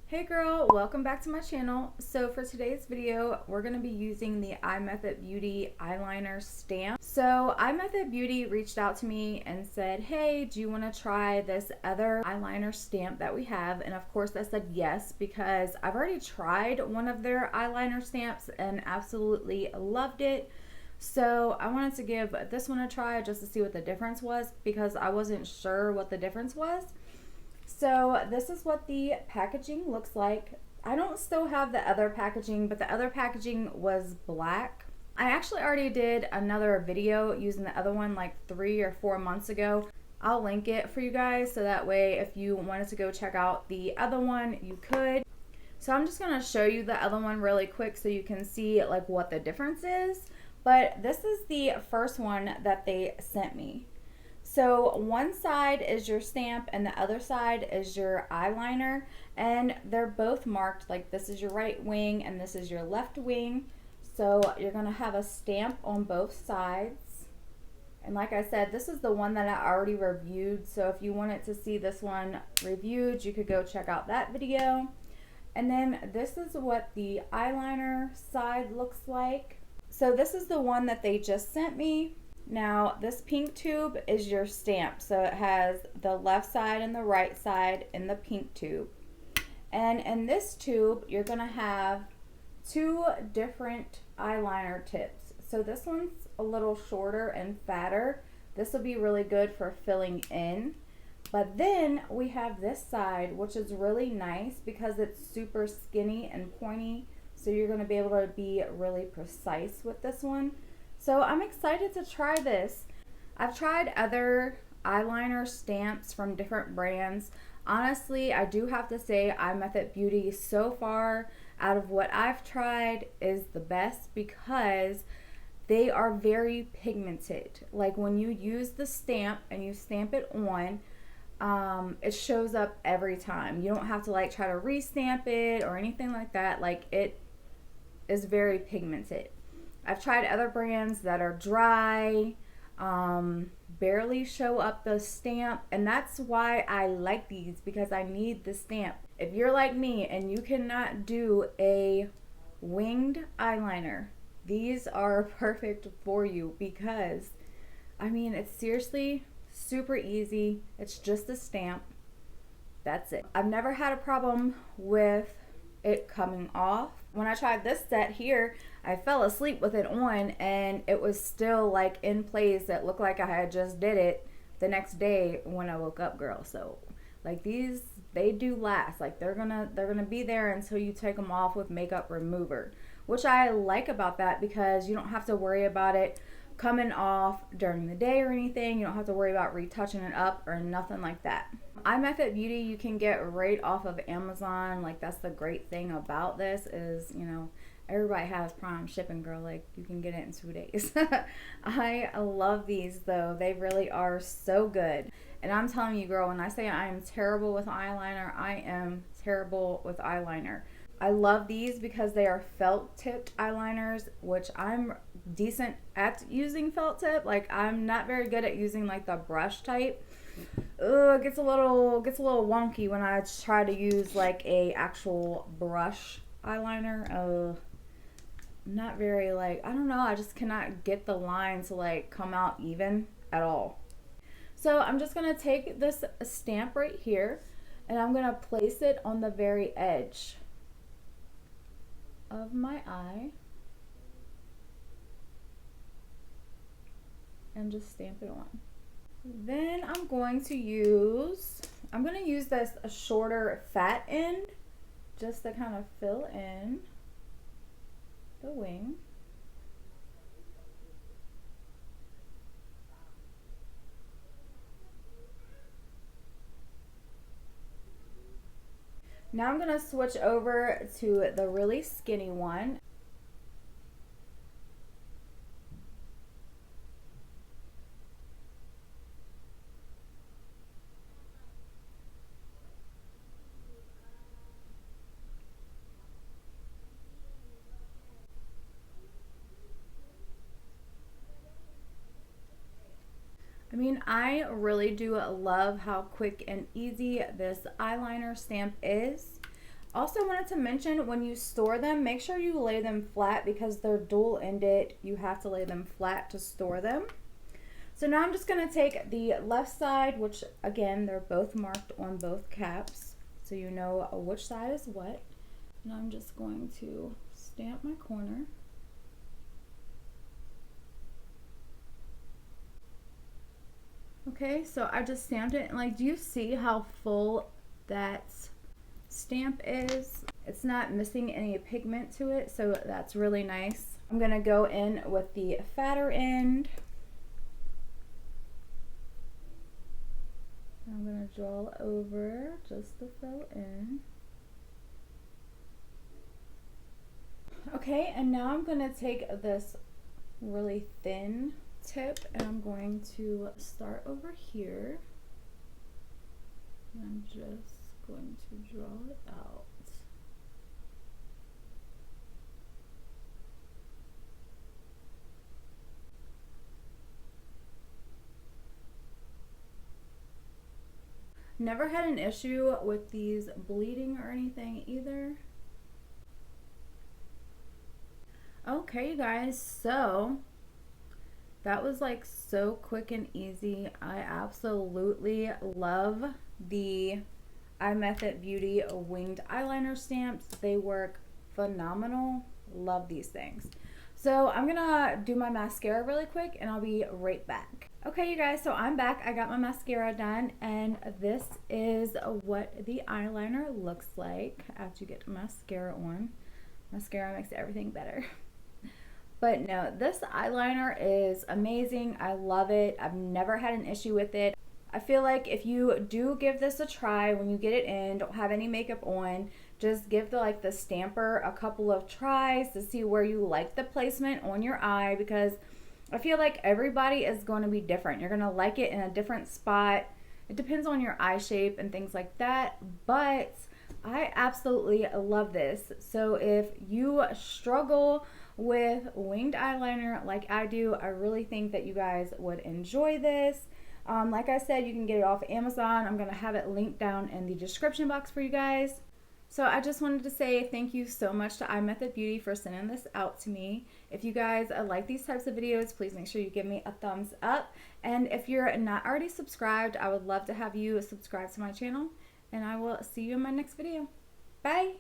Hey girl, welcome back to my channel. So for today's video, we're going to be using the iMethod Beauty eyeliner stamp. So iMethod Beauty reached out to me and said, hey, do you want to try this other eyeliner stamp that we have? And of course I said yes, because I've already tried one of their eyeliner stamps and absolutely loved it. So I wanted to give this one a try just to see what the difference was, because I wasn't sure what the difference was. So this is what the packaging looks like. I don't still have the other packaging, but the other packaging was black. I actually already did another video using the other one like 3 or 4 months ago. I'll link it for you guys so that way if you wanted to go check out the other one, you could. So I'm just going to show you the other one really quick so you can see like what the difference is. But this is the first one that they sent me. So one side is your stamp and the other side is your eyeliner, and they're both marked like this is your right wing and this is your left wing. So you're going to have a stamp on both sides. And like I said, this is the one that I already reviewed. So if you wanted to see this one reviewed, you could go check out that video. And then this is what the eyeliner side looks like. So this is the one that they just sent me. Now this pink tube is your stamp, so it has the left side and the right side in the pink tube. And in this tube you're going to have two different eyeliner tips. So this one's a little shorter and fatter. This will be really good for filling in. But then we have this side, which is really nice because it's super skinny and pointy, so you're going to be able to be really precise with this one. So I'm excited to try this. I've tried other eyeliner stamps from different brands. Honestly, I do have to say iMethod Beauty so far out of what I've tried is the best because they are very pigmented. Like when you use the stamp and you stamp it on, it shows up every time. You don't have to like try to restamp it or anything like that. Like it is very pigmented. I've tried other brands that are dry, barely show up the stamp, and that's why I like these, because I need the stamp. If you're like me and you cannot do a winged eyeliner, these are perfect for you because, I mean, it's seriously super easy. It's just a stamp. That's it. I've never had a problem with it coming off. When I tried this set here, I fell asleep with it on and it was still like in place. It looked like I had just did it the next day when I woke up, girl. So like these, they do last. Like they're gonna be there until you take them off with makeup remover, which I like about that because you don't have to worry about it coming off during the day or anything. You don't have to worry about retouching it up or nothing like that. iMethod Beauty you can get right off of Amazon. Like that's the great thing about this is, you know, everybody has Prime shipping, girl. Like you can get it in 2 days. I love these though. They really are so good. And I'm telling you, girl, when I say I am terrible with eyeliner, I am terrible with eyeliner. I love these because they are felt tipped eyeliners, which I'm decent at using felt tip. Like I'm not very good at using like the brush type. It gets a little wonky when I try to use like a actual brush eyeliner. Not very, like, I don't know, I just cannot get the line to like come out even at all. So I'm just gonna take this stamp right here and I'm gonna place it on the very edge of my eye and just stamp it on. Then I'm going to use this a shorter fat end just to kind of fill in the wing. Now I'm going to switch over to the really skinny one. I mean, I really do love how quick and easy this eyeliner stamp is. Also wanted to mention, when you store them, make sure you lay them flat because they're dual-ended. You have to lay them flat to store them. So now I'm just going to take the left side, which again, they're both marked on both caps, so you know which side is what. And I'm just going to stamp my corner. Okay, so I just stamped it, and like, do you see how full that stamp is? It's not missing any pigment to it, so that's really nice. I'm gonna go in with the fatter end. I'm gonna draw over just to fill in. Okay, and now I'm gonna take this really thin tip and I'm going to start over here. And I'm just going to draw it out. Never had an issue with these bleeding or anything either. Okay, you guys, so that was like so quick and easy. I absolutely love the iMethod Beauty winged eyeliner stamps. They work phenomenal. Love these things. So I'm gonna do my mascara really quick and I'll be right back. Okay, you guys, so I'm back. I got my mascara done and this is what the eyeliner looks like after you get mascara on. Mascara makes everything better. But no, this eyeliner is amazing. I love it. I've never had an issue with it. I feel like if you do give this a try when you get it in, don't have any makeup on, just give the stamper a couple of tries to see where you like the placement on your eye, because I feel like everybody is going to be different. You're going to like it in a different spot. It depends on your eye shape and things like that, but I absolutely love this. So if you struggle with winged eyeliner like I do, I really think that you guys would enjoy this. Like I said, you can get it off Amazon. I'm going to have it linked down in the description box for you guys. So I just wanted to say thank you so much to iMethod Beauty for sending this out to me. If you guys like these types of videos, please make sure you give me a thumbs up. And if you're not already subscribed, I would love to have you subscribe to my channel. And I will see you in my next video. Bye!